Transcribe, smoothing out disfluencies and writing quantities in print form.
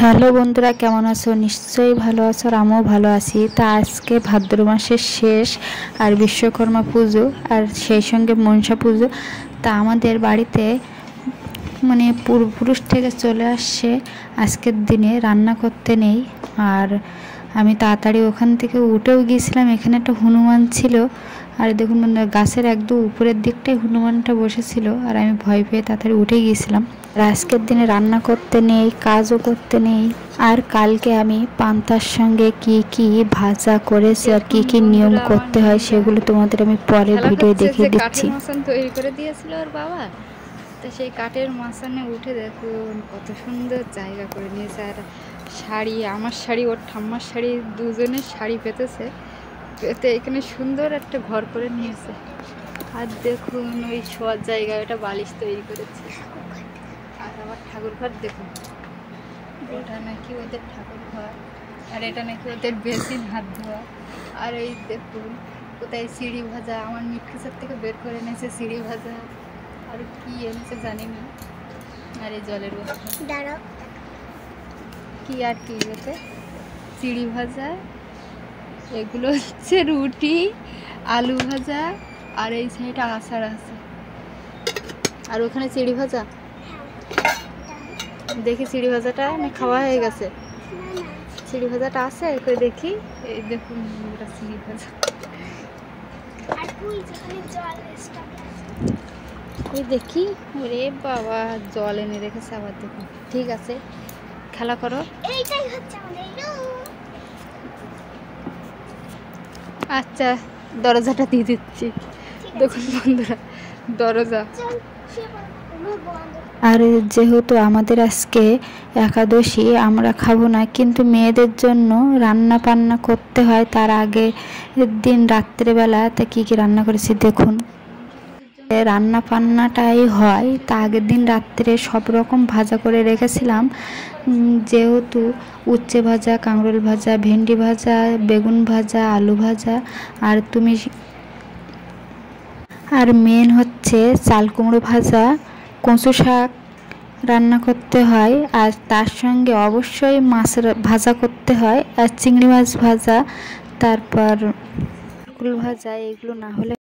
Hello বন্ধুরা, কেমন আছো? নিশ্চয়ই ভালো আছো, আর আমিও ভালো আছি। তা আজকে ভাদ্র মাসের শেষ আর বিশ্বকর্মা পুজো, আর সেই সঙ্গে মনসা পুজো। তা আমাদের বাড়িতে পূর্বপুরুষ থেকে চলে আসছে আজকের দিনে রান্না করতে নেই। আর আমি তাড়াতাড়ি ওখান থেকে উঠেও গিয়েছিলাম। এখানে একটা হনুমান ছিল, আর দেখুন গাছের একদম উপরের দিকটাই হনুমানটা বসেছিল, আর আমি ভয় পেয়ে তাড়াতাড়ি উঠে গিয়েছিলাম। আর আজকের দিনে রান্না করতে নেই, কাজও করতে নেই। আর কালকে আমি পান্তার সঙ্গে কি কি ভাজা করেছি আর কি কি নিয়ম করতে হয় সেগুলো তোমাদের আমি পরে ভিডিও দেখিয়ে দিচ্ছি। মাছন তৈরি করে দিয়েছিল ওর বাবা, তো সেই কাঠের মাছনে উঠে দেখুন কত সুন্দর জায়গা করে নিয়েছে। আর শাড়ি, আমার শাড়ি ওর ঠাম্মার শাড়ি, দুজনের শাড়ি পেতেছে, পেতে এখানে সুন্দর একটা ঘর করে নিয়েছে। আর দেখুন ওই শোয়ার জায়গা, ওটা বালিশ তৈরি করেছে। আর আবার ঠাকুর ঘর দেখুন, ওটা নাকি ওদের ঠাকুর ঘর, আর এটা নাকি ওদের বেসিন হাত ধোয়া। আর এই দেখুন কোথায় সিঁড়ি ভাজা, আমার মিটকিসার থেকে বের করে এনেছে সিঁড়ি ভাজা, আর কি এনেছে জানি না। আর এই জলের বোতল কি আর কি হচ্ছে, চিড়ি ভাজা, এগুলো হচ্ছে রুটি, আলু ভাজা, আর এই সাইডে আচার আছে। আর ওখানে চিড়ি ভাজা, দেখি চিড়ি ভাজাটা না খাওয়া হয়ে গেছে, চিড়ি ভাজাটা আছে করে দেখি। এই দেখুন এটা চিড়ি ভাজা, ওই দেখি। ওরে বাবা, জল এনে রেখেছে আবার, দেখুন। ঠিক আছে, খেলা করো। আচ্ছা, দরজাটা দিয়ে দিচ্ছি। দেখুন বন্ধুরা, দরজা। আর যেহেতু আমাদের আজকে একাদশী, আমরা খাবো না, কিন্তু মেয়েদের জন্য রান্না বান্না করতে হয় তার আগে দিন রাত্রেবেলা। তা কী কী রান্না করেছি দেখুন। রান্না বান্নাটাই হয় তা আগের দিন রাত্রে সব রকম ভাজা করে রেখেছিলাম, যেহেতু উচ্ছে ভাজা, কাঁকরোল ভাজা, ভেন্ডি ভাজা, বেগুন ভাজা, আলু ভাজা, আর মেন হচ্ছে চাল কুমড়ো ভাজা, কচু শাক রান্না করতে হয়। আর তার সঙ্গে অবশ্যই মাছ ভাজা করতে হয়, আর চিংড়ি মাছ ভাজা, তারপর ফুল ভাজা। এগুলো না হলে